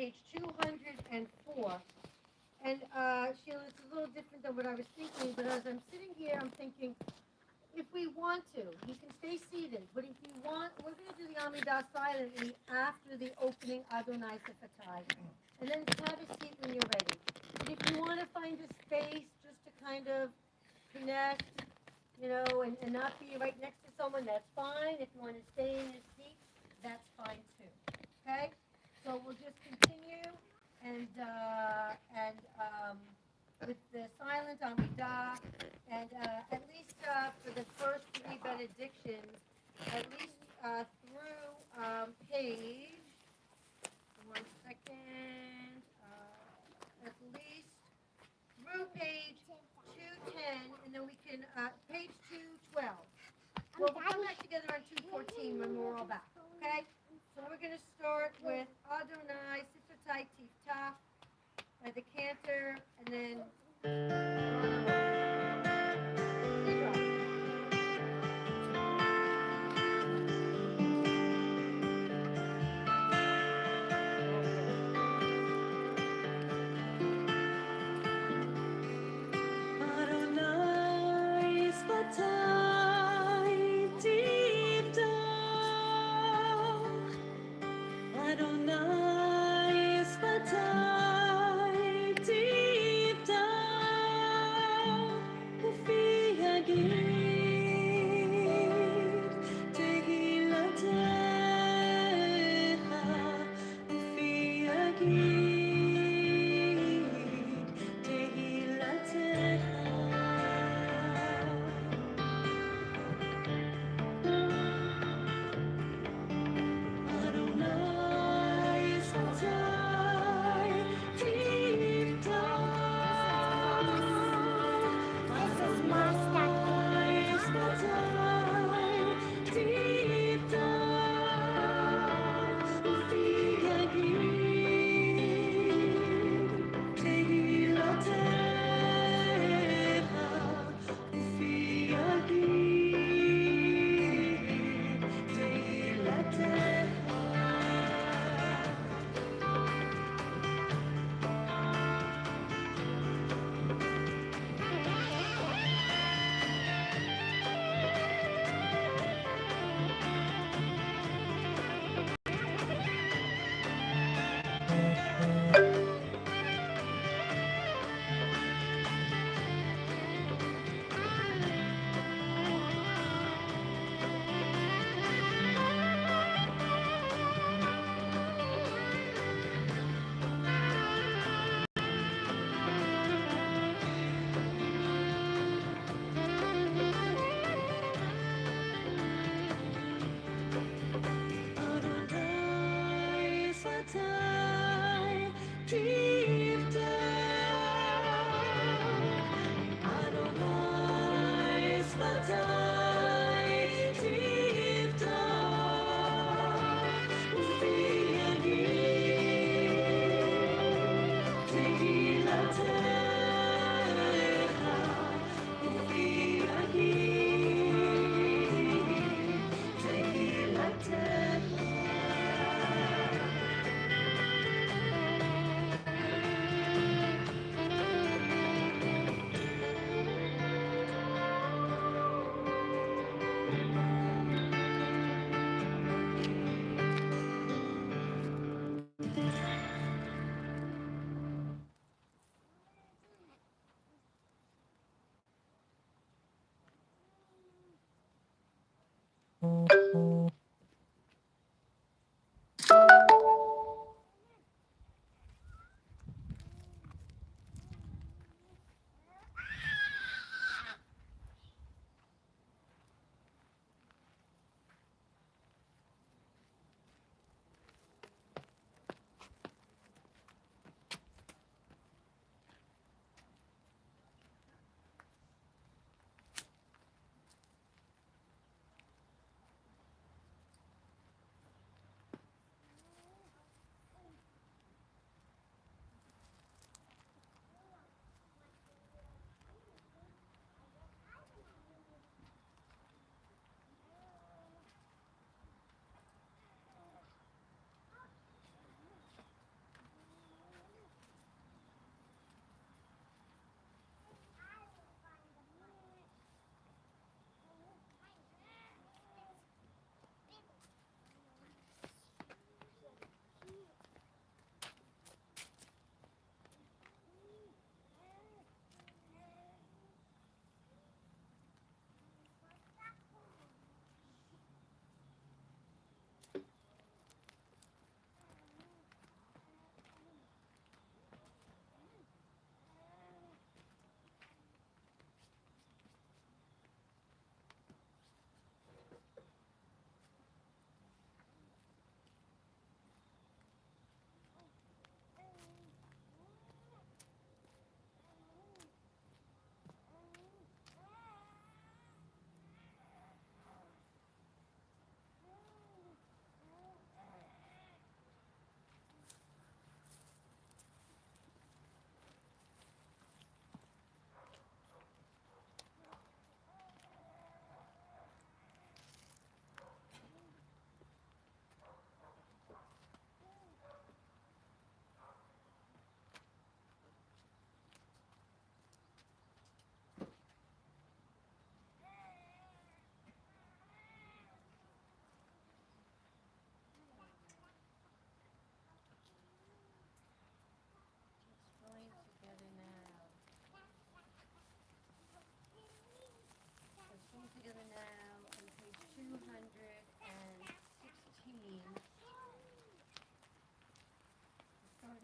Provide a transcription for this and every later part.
page 204. And Sheila, it's a little different than what I was thinking, but as I'm sitting here, I'm thinking, if we want to, you can stay seated, but if you want, we're going to do the Amidah silently after the opening Adonai Siffatai. And then have a seat when you're ready. But if you want to find a space just to kind of connect, and not be right next to someone, that's fine. If you want to stay in your seat, that's fine too. Okay? So we'll just continue and with the silent Amidah, and at least for the first three benedictions, at least through page, one second, at least through page 210, and then we can, page 212. Well, we'll come back together on 214 when we're all back, okay? So we're going to start with Adonai Siffatai Tiftach by the cantor, and then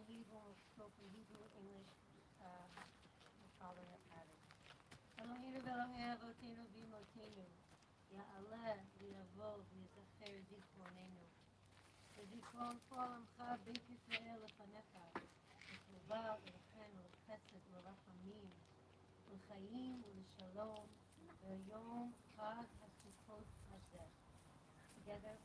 Hebrew, spoken Hebrew, English, Father added. Eloheinu v'Elohei Avotenu v'Imotenu, Ya'aleh v'Yavov v'Yizacher Zichronenu. וזיכרון כל עמך בית ישראל לפניך, לטובה ולחן ולחסד ולרחמים, לחיים ולשלום, ביום חג הסוכות הזה. Together,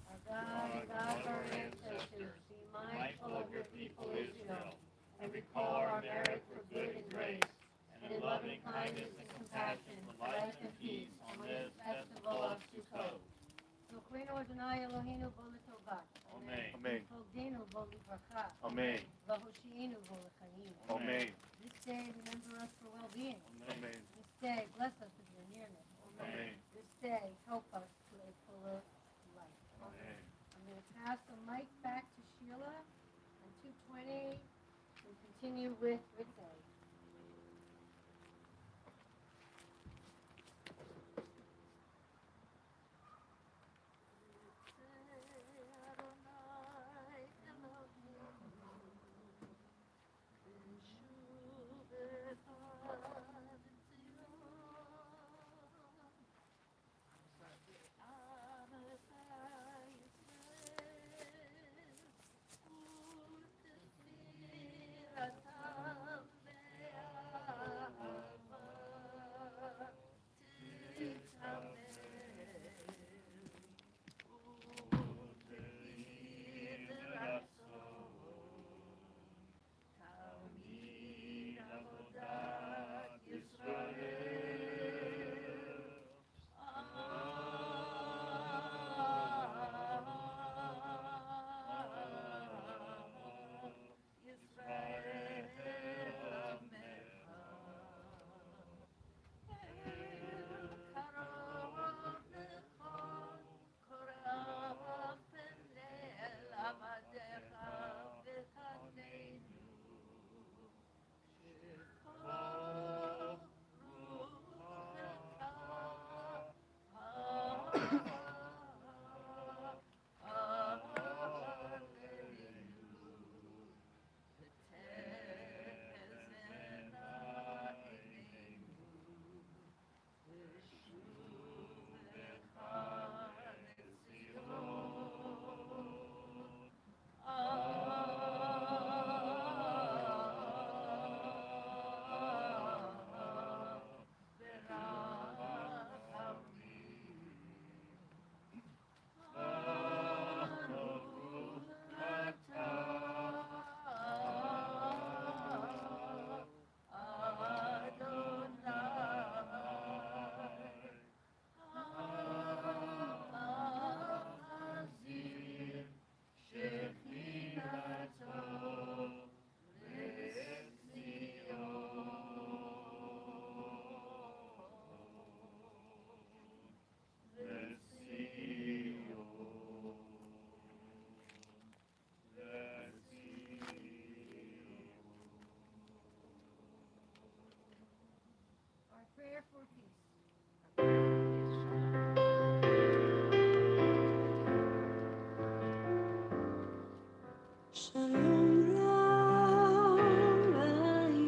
our God and God of our ancestors, be mindful of your people Israel, and recall our merit for good and grace, and in loving kindness and compassion, life and peace on this festival of Sukkot. זוכרנו אדוני אלוהינו בו לטובה. Amen. ופקדנו בו לברכה. Amen. והושיענו בו לחיים. Amen. This day remember us for well-being. Amen. This day bless us with your nearness. Amen. This day help us to a fuller life. Amen. I'm going to pass the mic back to Sheila and 220 and continue with Ritze. Prayer for peace. Shalom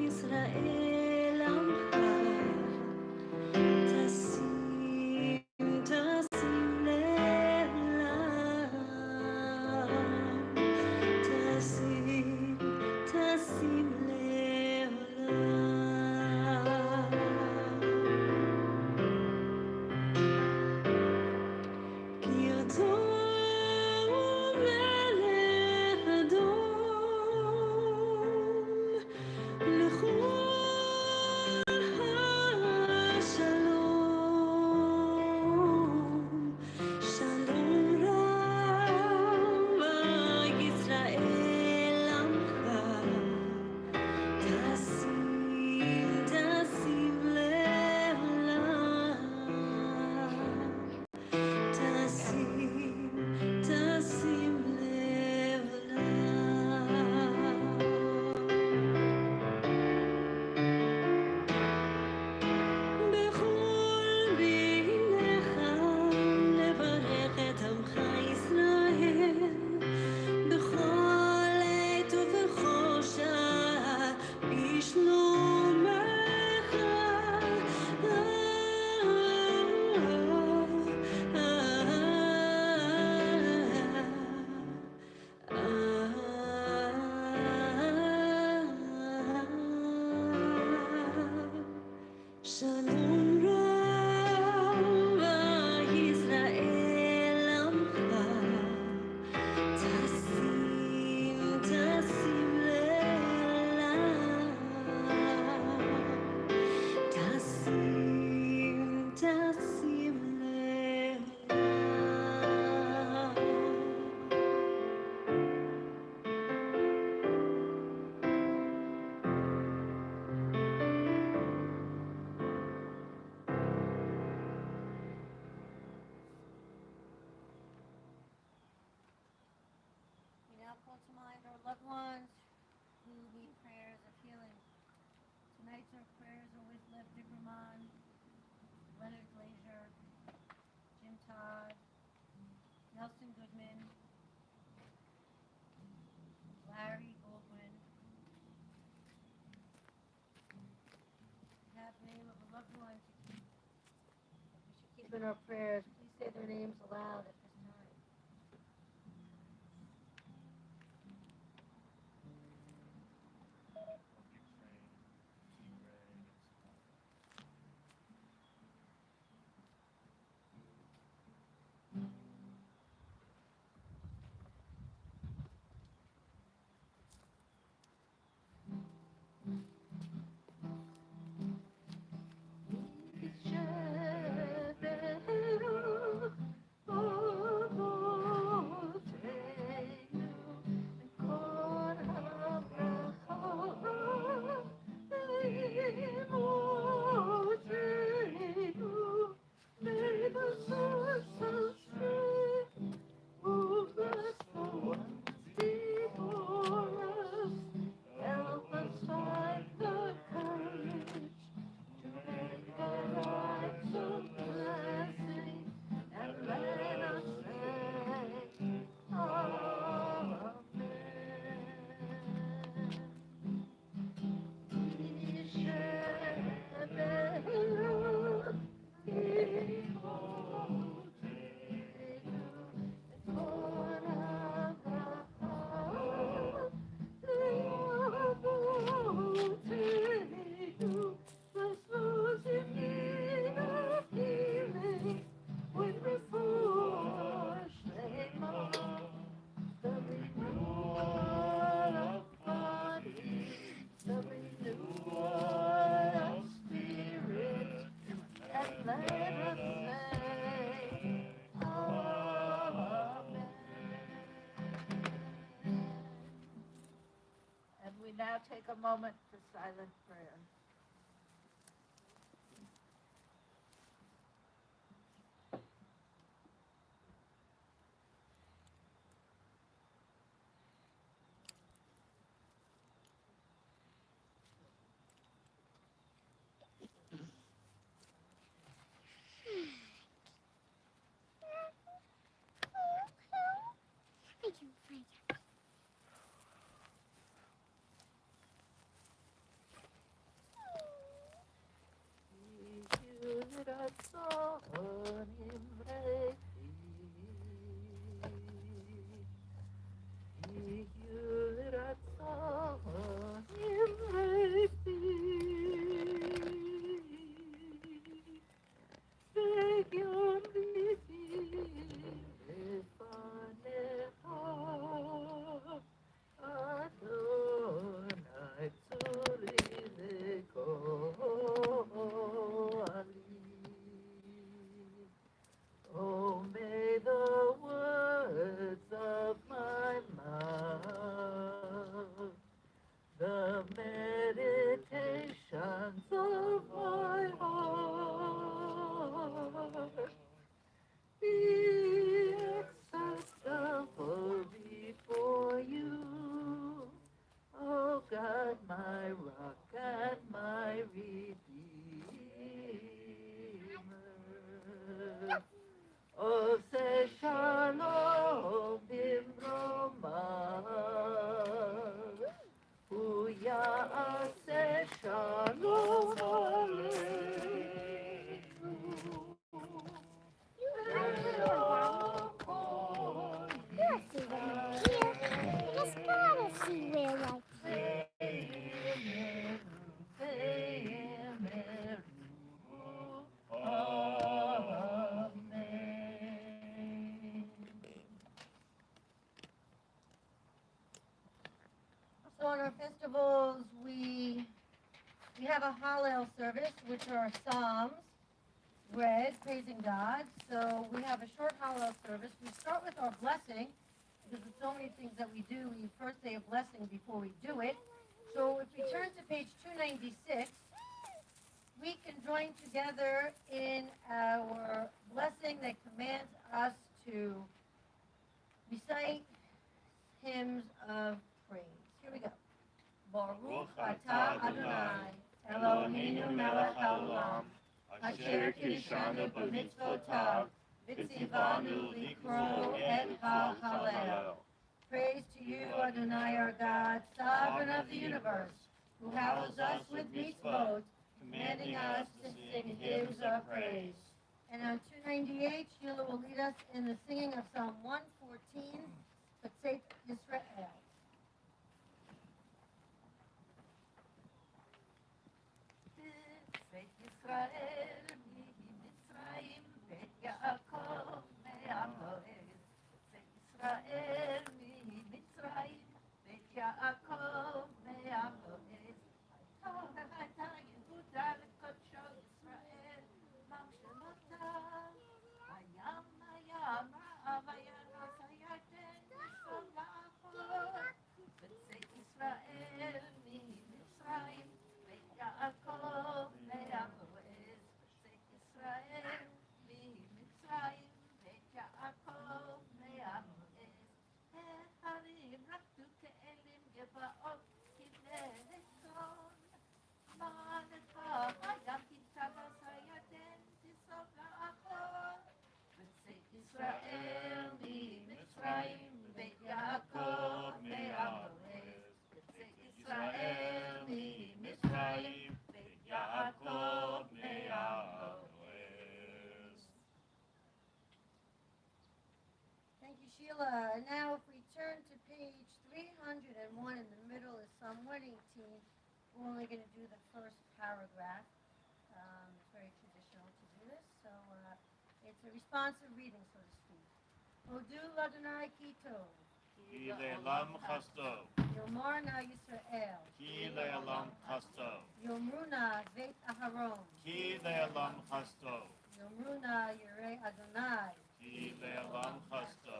Israel Tasim lev Tasim lev Ki Melech Adon our prayers always lift Dickerman, Leonard Glazier, Jim Todd, Nelson Goodman, Larry Goldwyn. Have the name of a loved one we should keep in our prayers. Please say their names aloud at this time. Now take a moment for silent prayer. Shalom Bimroma, Uyase Shalom So on our festivals, we have a Hallel service, which are Psalms read, praising God. So we have a short Hallel service. We start with our blessing, because with so many things that we do, we first say a blessing before we do it. So if we turn to page 296, we can join together in our blessing that commands us to recite hymns of praise. Here we go. Baruch atah Adonai, Elohim Asher Kishanu b'mitzvotav, v'tzivanu likro et ha'halel. Praise to you, Adonai, our God, sovereign of the universe, who hallows us with mitzvot, commanding us to sing hymns of praise. And on 298, Sheila will lead us in the singing of Psalm 114, B'tzeit Yisrael. בית ישראל ממצרים, בית יעקב מהמועד. בית ישראל ממצרים, בית יעקב מהמועד. הייתה יהודה לקודשו ישראל, ממשלותיו. הים רעב, הינוס הירדן נסוג לאחור. בית ישראל ממצרים, בית יעקב מהמועד. בית ישראל ממצרים, בית יעקב מהמועד. ההרים רקדו כאלים, גבעות כבני צאן. מלך הים תתבס, הירדן תיסוג לאחור. בית ישראל ממצרים, בית יעקב מהמועד. בית ישראל ממצרים, בית יעקב מהמועד. Thank you, Sheila. And now if we turn to page 301 in the middle is Psalm 118. We're only going to do the first paragraph. It's very traditional to do this. So it's a responsive reading, so to speak. Odu Ladonai Kito. Ki le'olam chasto, Yomarna Yisrael. ki le'olam chasto, Yomruna Vet Aharon. ki le'olam chasto, Yomruna Yirei Adonai. ki le'olam chasto.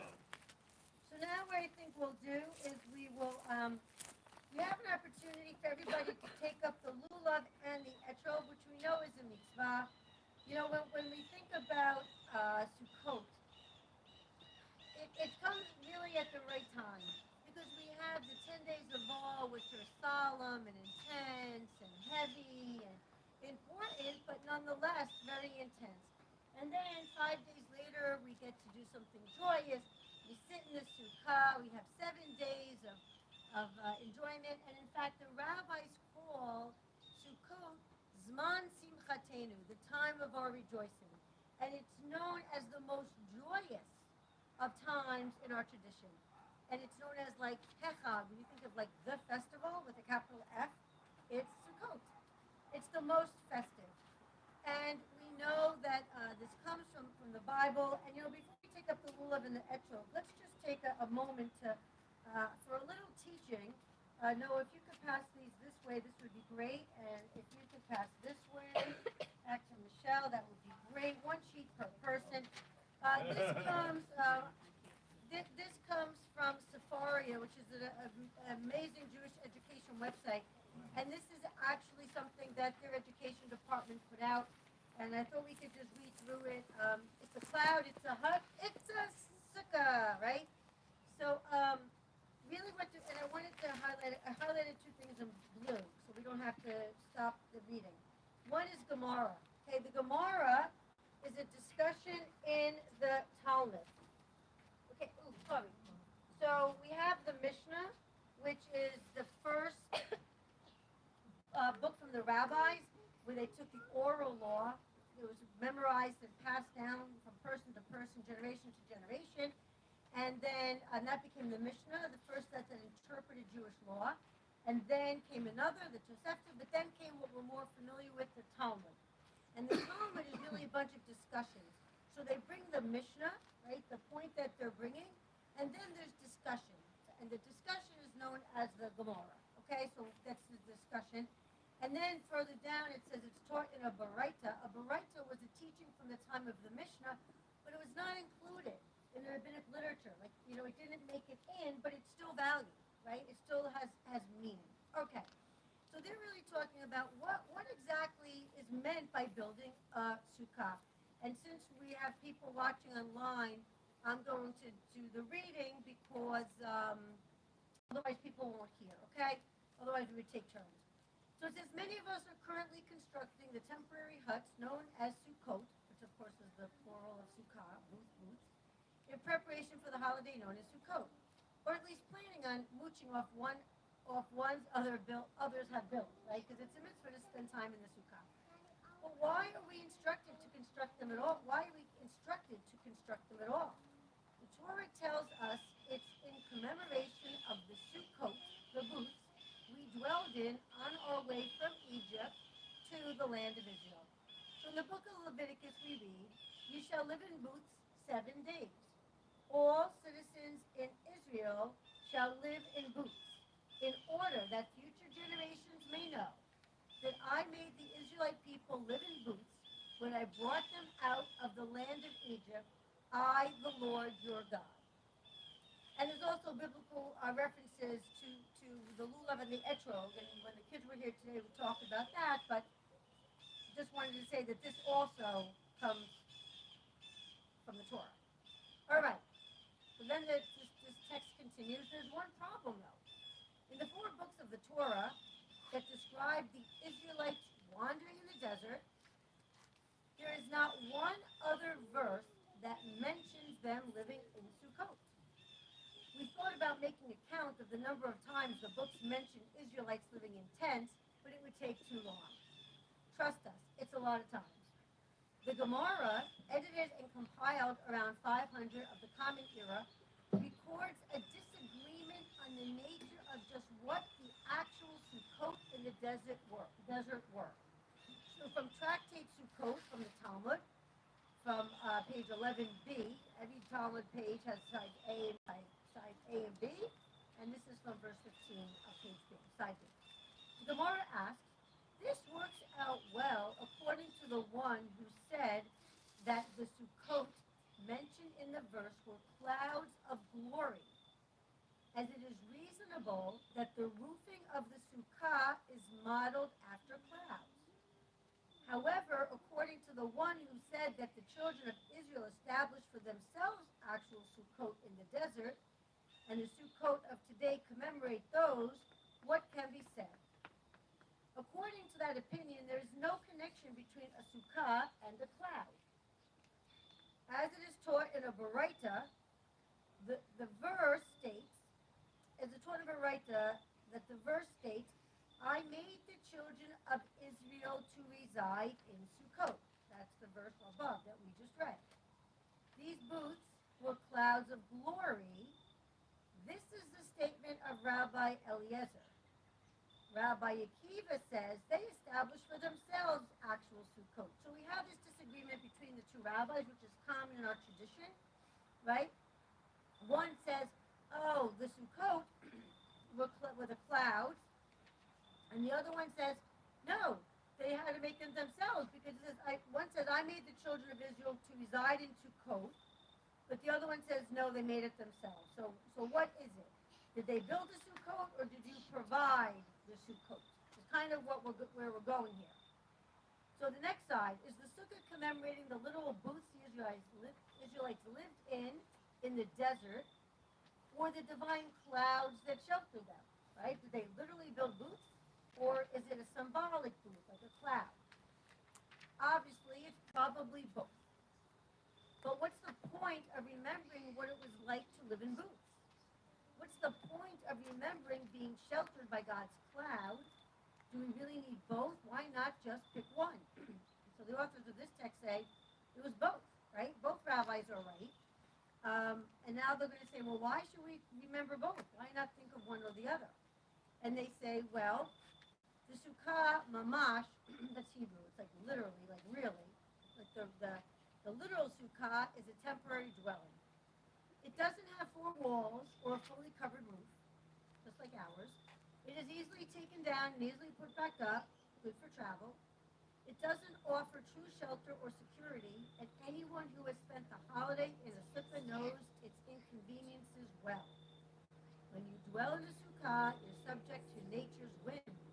So now what I think we'll do is we will, we have an opportunity for everybody to take up the lulav and the etrog, which we know is a mitzvah. You know, when we think about Sukkot, it comes really at the right time because we have the 10 days of awe, which are solemn and intense and heavy and important, but nonetheless very intense. And then 5 days later, we get to do something joyous. We sit in the Sukkah. We have 7 days of enjoyment. And in fact, the rabbis call Sukkot Zman Simchatenu, the time of our rejoicing. And it's known as the most joyous of times in our tradition. And it's known as like Chag. When you think of like the festival with a capital F, it's Sukkot. It's the most festive. And we know that this comes from the Bible. And, you know, before we take up the lulav and the etrog, let's just take a moment to for a little teaching. Noah, if you could pass these this way, this would be great. And if you could pass this way, back to Michelle, that would be great. One sheet per person. This comes from Sefaria, which is an amazing Jewish education website. And this is actually something that their education department put out. And I thought we could just read through it. It's a cloud, it's a hut, it's a sukkah, right? So really and I wanted to I highlighted two things in blue, so we don't have to stop the reading. One is Gemara. Okay, the Gemara is a discussion in the Talmud. Okay, sorry. So we have the Mishnah, which is the first book from the rabbis, where they took the oral law. It was memorized and passed down from person to person, generation to generation. And then that became the Mishnah, the first that interpreted Jewish law. And then came another, the Tosefta, but then came what we're more familiar with, the Talmud. And the Talmud is really a bunch of discussions. So they bring the Mishnah, right, the point that they're bringing, and then there's discussion. And the discussion is known as the Gemara. Okay, so that's the discussion. And then further down it says it's taught in a baraita. A baraita was a teaching from the time of the Mishnah, but it was not included in the rabbinic literature. Like, you know, it didn't make it in, but it's still valued, right? It still has meaning. Okay. So they're really talking about what exactly is meant by building a sukkah. And since we have people watching online, I'm going to do the reading because otherwise people won't hear, okay? Otherwise we would take turns. So it says, many of us are currently constructing the temporary huts known as Sukkot, which of course is the plural of Sukkah, booths, in preparation for the holiday known as Sukkot, or at least planning on mooching off one's others have built, right? Because it's a mitzvah to spend time in the Sukkah. But why are we instructed to construct them at all? Why are we instructed to construct them at all? The Torah tells us it's in commemoration of the Sukkot, the booths, we dwelled in on our way from Egypt to the land of Israel. So in the book of Leviticus we read, you shall live in booths 7 days. All citizens in Israel shall live in booths, in order that future generations may know that I made the Israelite people live in booths when I brought them out of the land of Egypt, I, the Lord your God. And there's also biblical references to the lulav and the etrog, and when the kids were here today, we talked about that, but just wanted to say that this also comes from the Torah. All right, so then this text continues. There's one problem, though. In the 4 books of the Torah that describe the Israelites wandering in the desert, there is not one other verse that mentions them living in Sukkot. We thought about making a count of the number of times the books mention Israelites living in tents, but it would take too long. Trust us, it's a lot of times. The Gemara, edited and compiled around 500 of the Common Era, records a disagreement on the nature of just what the actual Sukkot in the desert were. So from Tractate Sukkot, from the Talmud, from page 11b, every Talmud page has side A and B, and this is from verse 15 of page B, side B. The Gemara asks, this works out well according to the one who said that the Sukkot mentioned in the verse were clouds of glory, as it is reasonable that the roofing of the Sukkah is modeled after clouds. However, according to the one who said that the children of Israel established for themselves actual Sukkot in the desert, and the Sukkot of today commemorate those, what can be said? According to that opinion, there is no connection between a Sukkah and a cloud. As it is taught in a Baraita, the verse states, that the verse states, I made the children of Israel to reside in Sukkot. That's the verse above that we just read. These booths were clouds of glory. This is the statement of Rabbi Eliezer. Rabbi Akiva says they established for themselves actual Sukkot. So we have this disagreement between the 2 rabbis, which is common in our tradition, right? One says, oh, the Sukkot were the clouds, and the other one says, no, they had to make them themselves, because it says, one says, I made the children of Israel to reside in Sukkot, but the other one says, no, they made it themselves. So what is it? Did they build a Sukkot, or did you provide the Sukkot? It's kind of where we're going here. So the next side is the Sukkah commemorating the literal booths the Israelites lived in the desert, or the divine clouds that shelter them, right? Did they literally build booths, or is it a symbolic booth, like a cloud? Obviously, it's probably both. But what's the point of remembering what it was like to live in booths? What's the point of remembering being sheltered by God's cloud? Do we really need both? Why not just pick one? So the authors of this text say it was both, right? Both rabbis are right. And now they're going to say, well, why should we remember both? Why not think of one or the other? And they say, well, the Sukkah mamash, that's Hebrew, it's like literally, like really, like the literal Sukkah is a temporary dwelling. It doesn't have 4 walls or a fully covered roof, just like ours. It is easily taken down and easily put back up, good for travel. It doesn't offer true shelter or security, and anyone who has spent the holiday in a sukkah knows its inconveniences well. When you dwell in a sukkah, you're subject to nature's whims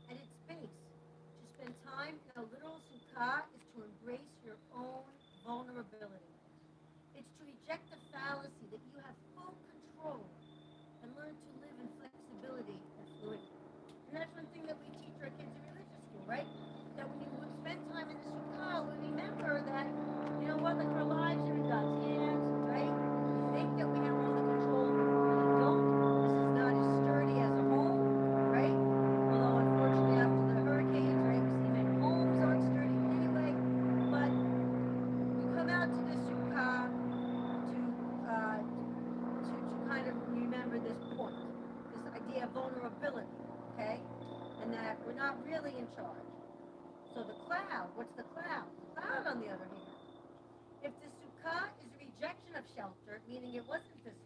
and its space. To spend time in a literal sukkah is to embrace your own vulnerability. It's to reject the fallacy that you have full control and learn to live in flexibility and fluidity. And that's one thing that we teach our right? That when you would spend time in the Sukkah, we remember that, you know what, like our lives are in God's hands, right? We think that we have all the control, but we really don't. This is not as sturdy as a home, right? Although unfortunately after the hurricanes, right, we see many homes aren't sturdy anyway. But we come out to the Sukkah to kind of remember this point, this idea of vulnerability, okay? And that we're not really in charge. So the cloud, what's the cloud? The cloud, on the other hand, if the Sukkah is a rejection of shelter, meaning it wasn't this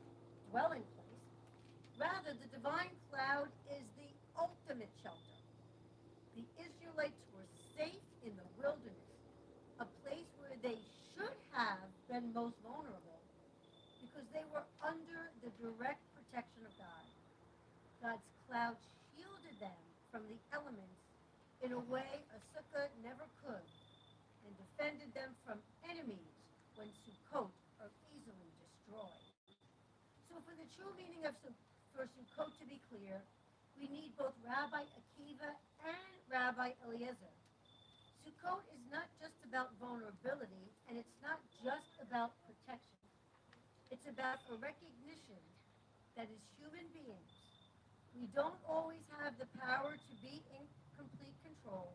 dwelling place, rather the divine cloud is the ultimate shelter. The Israelites were safe in the wilderness, a place where they should have been most vulnerable, because they were under the direct protection of God. God's cloud shielded them from the elements in a way a sukkah never could, and defended them from enemies when Sukkot are easily destroyed. So for the true meaning of for Sukkot to be clear, we need both Rabbi Akiva and Rabbi Eliezer. Sukkot is not just about vulnerability, and it's not just about protection. It's about a recognition that as human beings, we don't always have the power to be in complete control,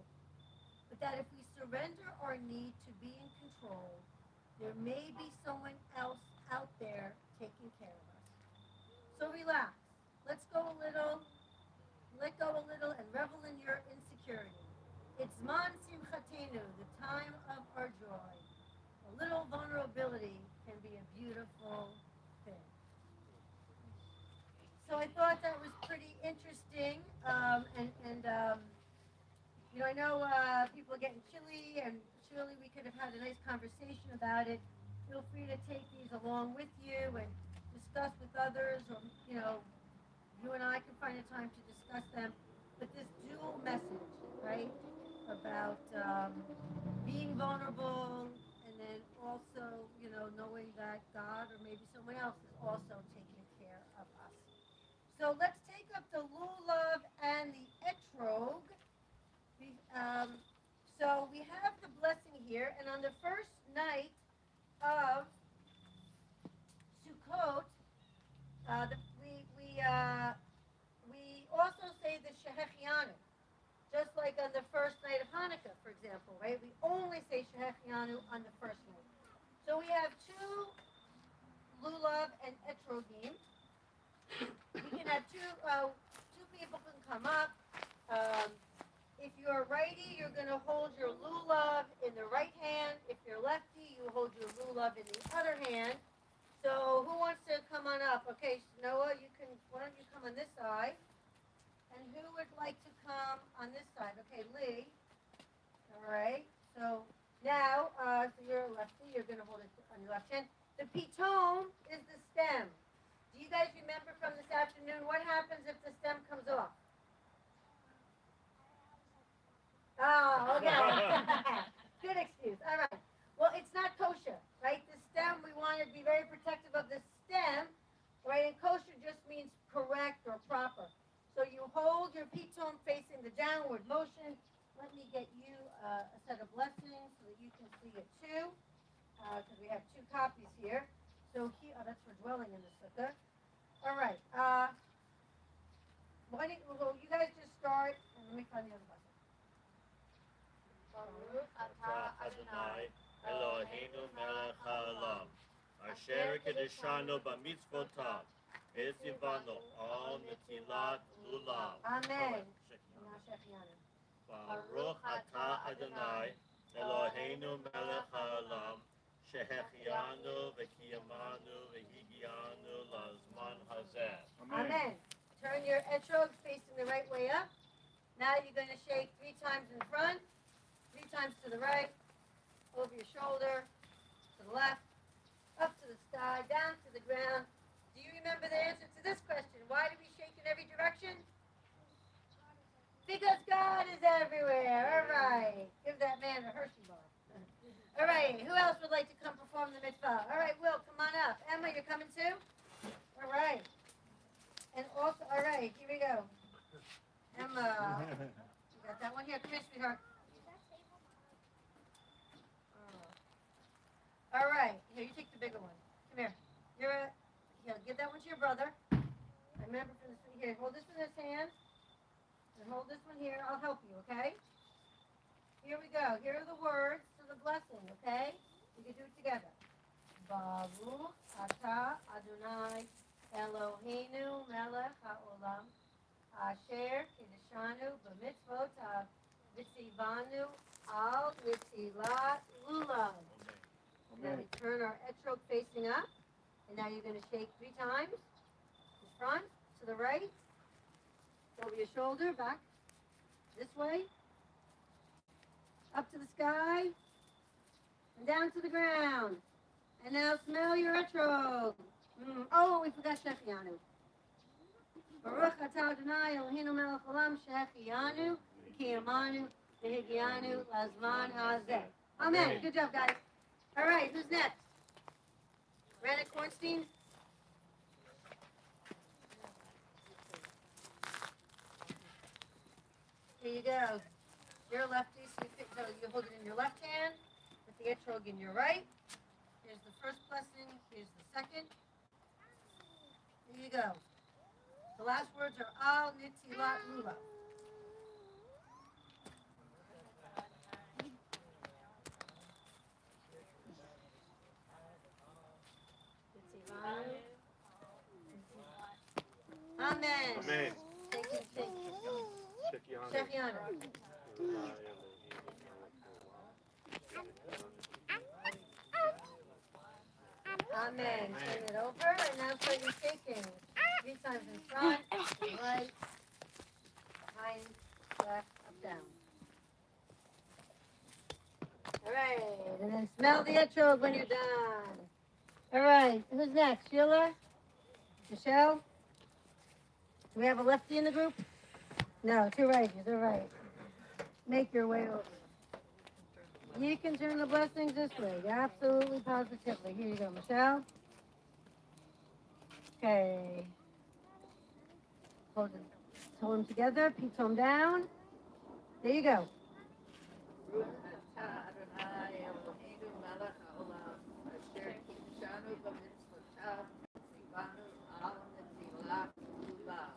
but that if we surrender our need to be in control, there may be someone else out there taking care of us. So relax. Let's go a little, let go a little, and revel in your insecurity. It's Man Simchatenu, the time of our joy. A little vulnerability can be a beautiful thing. So I thought that was pretty interesting, you know, I know people are getting chilly, and surely we could have had a nice conversation about it. Feel free to take these along with you and discuss with others, or, you know, you and I can find a time to discuss them. But this dual message, right, about being vulnerable, and then also, you know, knowing that God or maybe someone else is also taking care of us. So let's take up the lulav and the etrog. So we have the blessing here, and on the first night of Sukkot, we also say the Shehechianu, just like on the first night of Hanukkah, for example, right? We only say Shehechianu on the first night. So we have two lulav and etrogim. We can have two people can come up. If you're righty, you're going to hold your lulav in the right hand. If you're lefty, you hold your lulav in the other hand. So who wants to come on up? Okay, Noah, why don't you come on this side? And who would like to come on this side? Okay, Lee. All right. So now, so you're a lefty, you're going to hold it on your left hand. The piton is the stem. Do you guys remember from this afternoon what happens if the stem comes off? Oh, okay. Good excuse. All right. Well, it's not kosher, right? The stem, we want to be very protective of the stem, right? And kosher just means correct or proper. So you hold your piton facing the downward motion. Let me get you a set of blessings so that you can see it too, because we have two copies here. So here, that's for dwelling in the sukkah. All right. You guys just start, and let me find the other blessing. Baruch atah Adonai, Eloheinu melech haolam, asher kedeshanu b'mitzvotav, etzivanu al netilat lulav. Amen. Baruch atah Adonai, Eloheinu melech haolam, shehechianu v'kiyamanu v'higianu lazman hazeh. Amen. Turn your etrog facing the right way up. Now you're going to shake 3 times in front, 3 times to the right, over your shoulder, to the left, up to the sky, down to the ground. Do you remember the answer to this question? Why do we shake in every direction? Because God is everywhere. All right. Give that man a Hershey bar. All right. Who else would like to come perform the mitzvah? All right, Will, come on up. Emma, you're coming too? All right. And also, all right, here we go. Emma, you got that one here. Come here, sweetheart. All right. Here, you take the bigger one. Come here. Here, give that one to your brother. Remember for this here. Hold this in this hand. And hold this one here. I'll help you, okay? Here we go. Here are the words to the blessing, okay? You can do it together. Baruch atah Adonai Eloheinu melech haolam asher kiddushanu b'mitzvotav v'tzivanu al mitzilat lulav. Now we turn our etrog facing up, and now you're going to shake 3 times. In front, to the right, over your shoulder, back, this way, up to the sky, and down to the ground. And now smell your etrog. Oh, we forgot Shechianu. Baruch atah Adonai Eloheinu melech haolam Shechianu v'kiyamanu v'higianu lazman hazeh. Amen. Good job, guys. All right, who's next? Rana Kornstein? Here you go. You're a lefty, so you hold it in your left hand with the etrog in your right. Here's the first blessing. Here's the second. Here you go. The last words are Al Nitzilat Lulav. Amen. Amen. Thank you. Shechianu. Amen. Turn it over, and now start your shaking. 3 times in front, right, behind, left, up, down. All right, and then smell the etrog when you're done. All right, who's next? Sheila? Michelle? Do we have a lefty in the group? No, 2 righties. All right. Make your way over. You can turn the blessings this way. Absolutely, positively. Here you go, Michelle. Okay. Hold them together. Peep them down. There you go.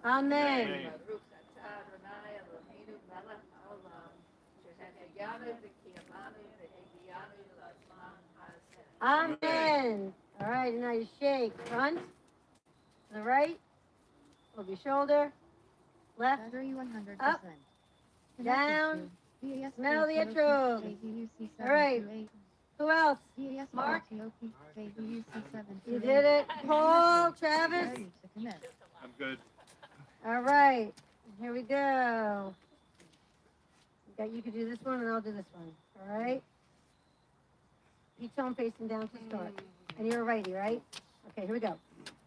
Amen. Amen. All right, now you shake. Front, to the right, over your shoulder, left, Battery 100%. up, down. Smell the etrog. All right. Who else? Mark? You did it. Paul, Travis? I'm good. All right. Here we go. You can do this one, and I'll do this one. All right? Each one facing down to start. And you're a righty, right? Okay, here we go.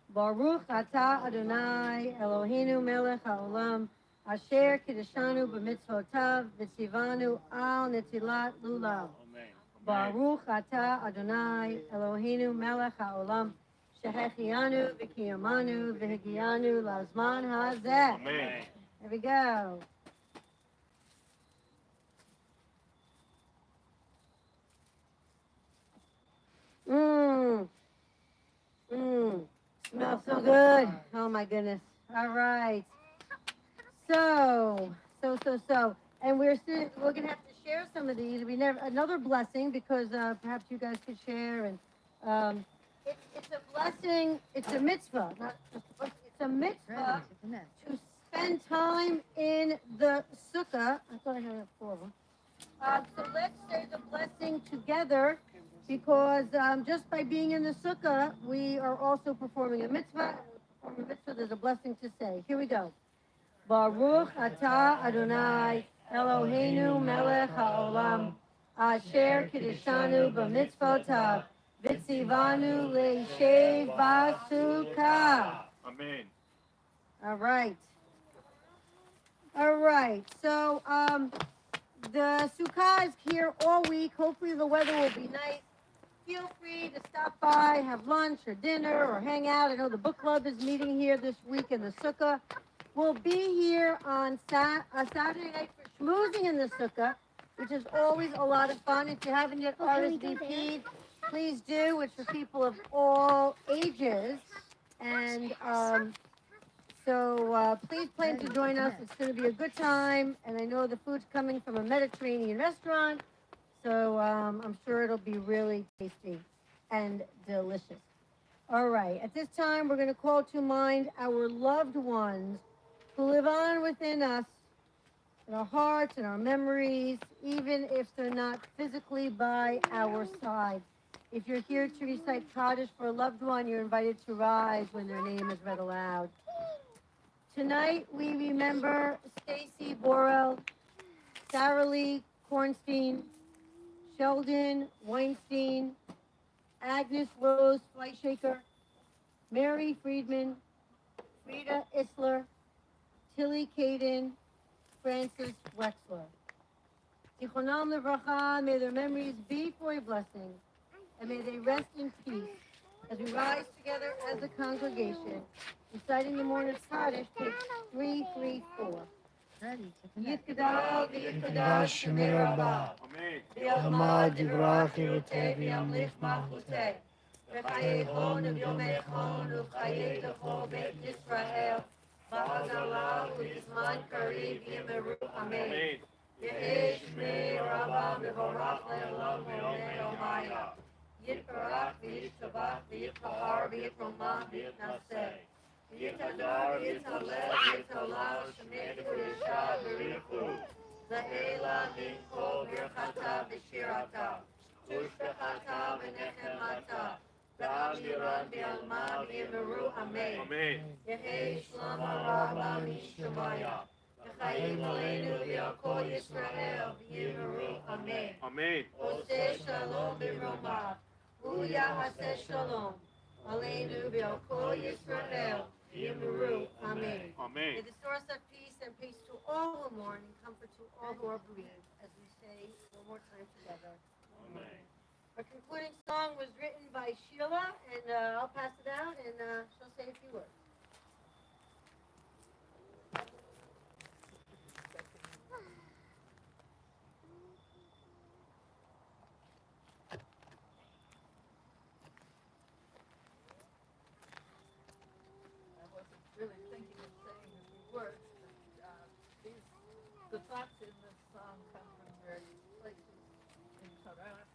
Baruch atah Adonai Eloheinu melech haolam asher kiddushanu b'mitzvotav v'tzivanu al netilat lulav. Baruch atah Adonai Eloheinu melech haolam shehechianu v'kiyamanu v'higianu lazman hazeh. Amen. There we go. Smells so good. Oh my goodness. All right. So. And we're gonna have to share some of these. We never another blessing because perhaps you guys could share and it's a blessing. It's a mitzvah. It's a mitzvah to spend time in the sukkah. I thought I had 4 of them. So let's say the blessing together. Because just by being in the sukkah, we are also performing a mitzvah. And performing a mitzvah, there's a blessing to say. Here we go. Baruch atah Adonai Eloheinu melech haolam asher kiddushanu b'mitzvotav v'tzivanu le'shev b'sukkah. Amen. All right. So the sukkah is here all week. Hopefully the weather will be nice. Feel free to stop by, have lunch or dinner or hang out. I know the book club is meeting here this week in the sukkah. We'll be here on Saturday night for schmoozing in the sukkah, which is always a lot of fun. If you haven't yet RSVP'd, please do. It's for people of all ages. And so please plan to join us. It's going to be a good time. And I know the food's coming from a Mediterranean restaurant. So I'm sure it'll be really tasty and delicious. All right. At this time, we're going to call to mind our loved ones who live on within us, in our hearts and our memories, even if they're not physically by our side. If you're here to recite Kaddish for a loved one, you're invited to rise when their name is read aloud. Tonight, we remember Stacy Borrell, Sarah Lee Kornstein, Sheldon Weinstein, Agnes Rose Fleischaker, Mary Friedman, Frida Isler, Tilly Caden, Francis Wexler. Zichronam Livracha, may their memories be for a blessing, and may they rest in peace as we rise together as a congregation, reciting the morning Kaddish, page 334. Yitkadal v'yitkadal shemei Rabbah, v'yamad divrach yiruteh v'yamlich malchuteh, v'chayei hon v'yomei hon v'chayei techo beit Yisrael, v'hagalah u'yizman karev yimeru amen. Yehi shmei Rabbah mevorach le'olam v'yomei omaya. Yitbarach v'yishtabach v'yitpahar v'yitromah v'yitnaseh. Yitadar v'yitaleh v'yitalah shemei kudesha v'richu. Zahela min kol birchata v'shirata. Ushbechata v'nechemata. V'aviran v'alma v'yimeru amen. Yehi shlama Rabbah mishmaya. V'chayim aleinu v'yakol Yisrael v'yimeru amen. Amen. Oseh shalom b'romah. Uyahaseh shalom. Aleinu v'yakol Yisrael v'yimeru amen. Amen. May the source of peace and peace to all who mourn and comfort to all who are bereaved, as we say one more time together. Amen. Our concluding song was written by Sheila, and I'll pass it out, and she'll say a few words. I wasn't really thinking of saying a few words, but the thoughts in this song come from various places in Torah and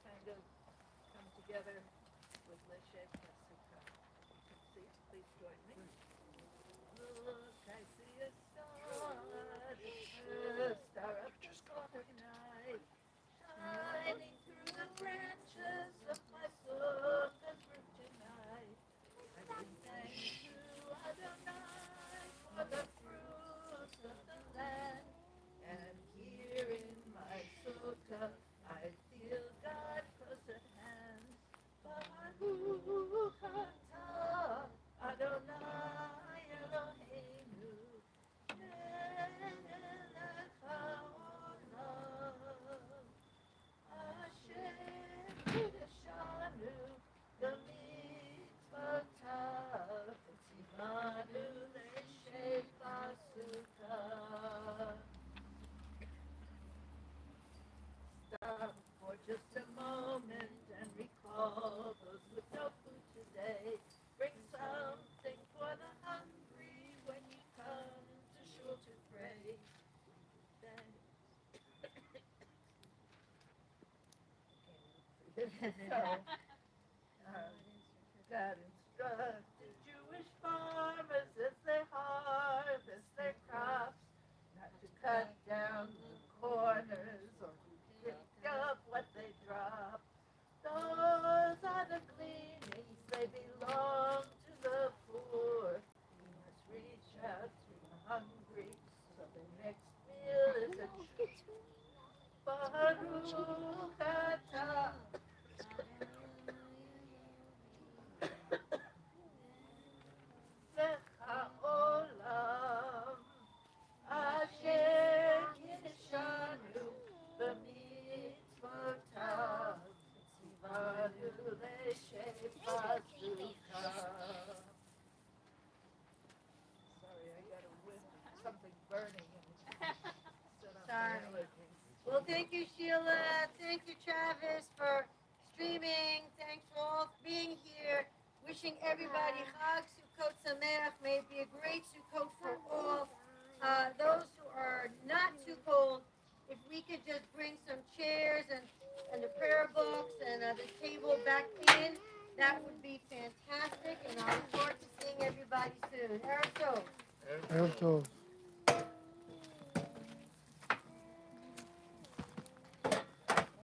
kind of come together with Leshet Sukkah. You can see it, please join me. Look, I see a star, the star of the southern night, shining through the branches of my Sukkah's roof tonight. I give thanks to Adonai for the fruits of the land, and here in my sukkah I feel God close at hand. Baruch atah Adonai Eloheinu, melech haolam, Asher kiddushanu b'mitzvotav, v'tzivanu le'shet b'sukkah. Stop for just a moment and recall those with no food today. Bring something for the hungry when you come to shul to pray. Then God instructed Jewish farmers as they harvest their crops not to cut down the corners or to pick up what they drop. Those are the gleanings, they belong to the poor. We must reach out to the hungry so the next meal is a treat. Baruch atah melech haolam, Asher kiddushanu b'mitzvotav, v'tzivanu le'shet b'sukkah. Sorry, I got a whiff of something burning in Thank you, Sheila. Thank you, Travis, for streaming. Thanks for all being here. Wishing everybody Chag, Sukkot, Sameach. May it be a great Sukkot for all. Those who are not too cold, if we could just bring some chairs and the prayer books and the table back in, that would be fantastic. And I look forward to seeing everybody soon. Erev Tov. Erev Tov.